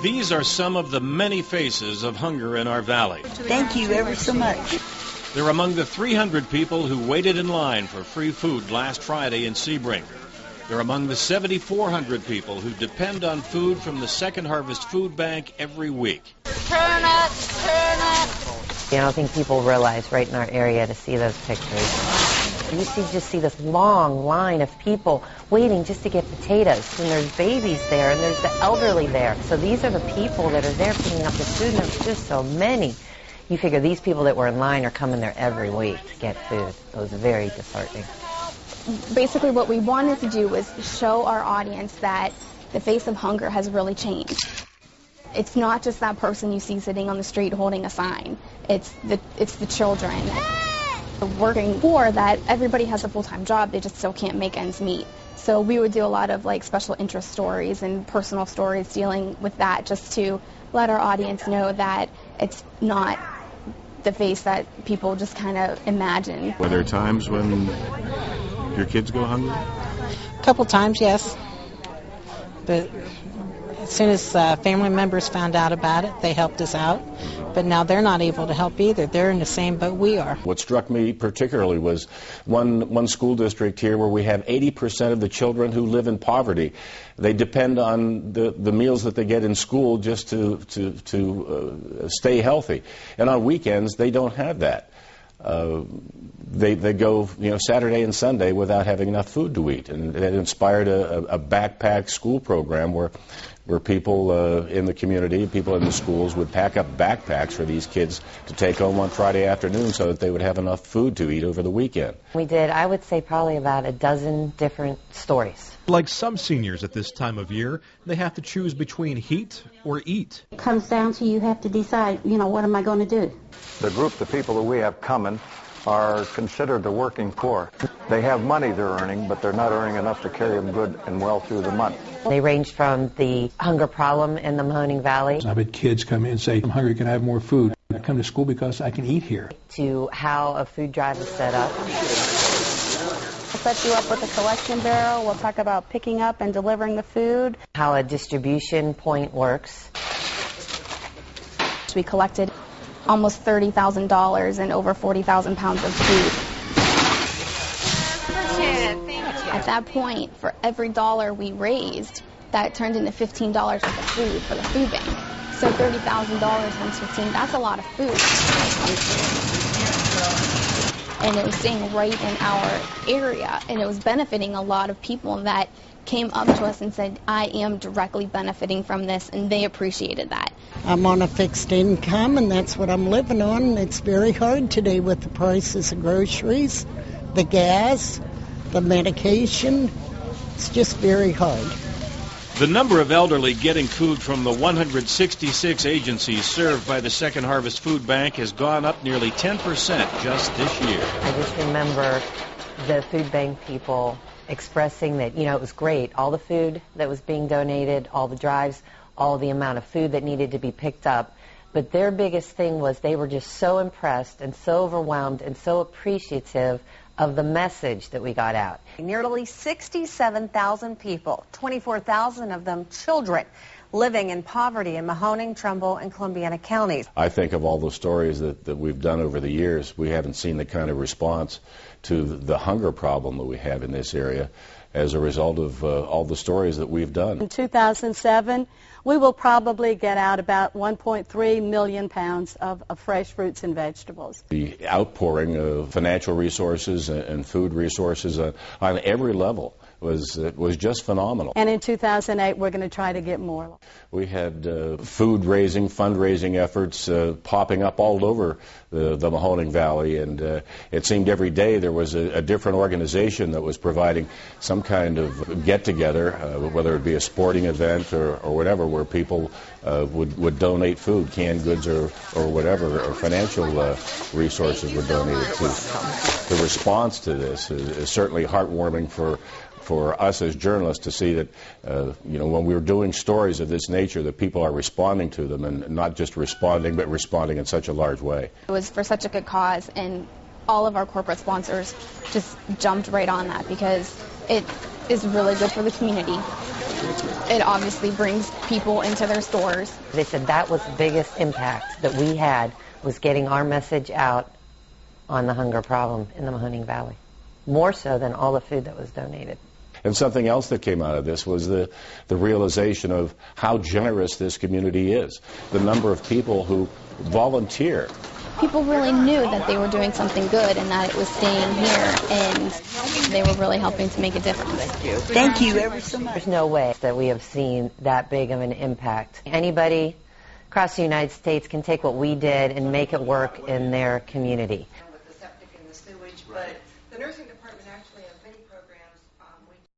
These are some of the many faces of hunger in our valley. Thank you ever so much. They're among the 300 people who waited in line for free food last Friday in Sebring. They're among the 7,400 people who depend on food from the Second Harvest Food Bank every week. Turn up. I don't think people realize right in our area to see those pictures. You just see this long line of people waiting just to get potatoes, and there's babies there, and there's the elderly there. So these are the people that are there picking up the food, and there's just so many. You figure these people that were in line are coming there every week to get food. It was very disheartening. Basically what we wanted to do was show our audience that the face of hunger has really changed. It's not just that person you see sitting on the street holding a sign. It's the children. The working poor, that everybody has a full-time job, they just still can't make ends meet. So we would do a lot of like special interest stories and personal stories dealing with that, just to let our audience know that it's not the face that people just kind of imagine. Were there times when your kids go hungry? A couple times, yes. But as soon as family members found out about it, they helped us out. But now they're not able to help either. They're in the same boat we are. What struck me particularly was one school district here where we have 80% of the children who live in poverty. They depend on the meals that they get in school just to stay healthy. And on weekends, they don't have that. They go, Saturday and Sunday without having enough food to eat. And it inspired a backpack school program where people in the community, people in the schools would pack up backpacks for these kids to take home on Friday afternoon so that they would have enough food to eat over the weekend. We did, I would say, probably about a dozen different stories. Like some seniors at this time of year, they have to choose between heat or eat. It comes down to you have to decide, what am I going to do? The group, the people that we have coming, are considered the working poor. They have money they're earning, but they're not earning enough to carry them good and well through the month. They range from the hunger problem in the Mahoning Valley. I've had kids come in and say, I'm hungry, can I have more food? I come to school because I can eat here. To how a food drive is set up. We'll set you up with a collection barrel. We'll talk about picking up and delivering the food. How a distribution point works. We collected almost $30,000 and over 40,000 pounds of food. At that point, for every dollar we raised, that turned into $15 worth of food for the food bank. So $30,000 times 15, that's a lot of food. And it was staying right in our area, and it was benefiting a lot of people that came up to us and said, I am directly benefiting from this, and they appreciated that. I'm on a fixed income, and that's what I'm living on, and it's very hard today with the prices of groceries, the gas, the medication. It's just very hard. The number of elderly getting food from the 166 agencies served by the Second Harvest Food Bank has gone up nearly 10% just this year. I just remember the food bank people expressing that, it was great. All the food that was being donated, all the drives, all the amount of food that needed to be picked up. But their biggest thing was they were just so impressed and so overwhelmed and so appreciative of the message that we got out. Nearly 67,000 people, 24,000 of them children, living in poverty in Mahoning, Trumbull, and Columbiana counties. I think of all the stories that we've done over the years, we haven't seen the kind of response to the hunger problem that we have in this area as a result of all the stories that we've done. In 2007, we will probably get out about 1.3 million pounds of fresh fruits and vegetables. The outpouring of financial resources and food resources on every level was just phenomenal. And in 2008, we're going to try to get more. We had fundraising efforts popping up all over the Mahoning Valley, and it seemed every day there was a different organization that was providing some kind of get-together, whether it be a sporting event or whatever, where people would donate food, canned goods or whatever, or financial resources were donated to. The response to this is certainly heartwarming for us as journalists to see that, when we're doing stories of this nature, that people are responding to them, and not just responding, but responding in such a large way. It was for such a good cause, and all of our corporate sponsors just jumped right on that because it is really good for the community. It obviously brings people into their stores. They said that was the biggest impact that we had, was getting our message out on the hunger problem in the Mahoning Valley, more so than all the food that was donated. And something else that came out of this was the realization of how generous this community is. The number of people who volunteer. People really knew that they were doing something good and that it was staying here, and they were really helping to make a difference. Thank you ever so much. There's no way that we have seen that big of an impact. Anybody across the United States can take what we did and make it work in their community.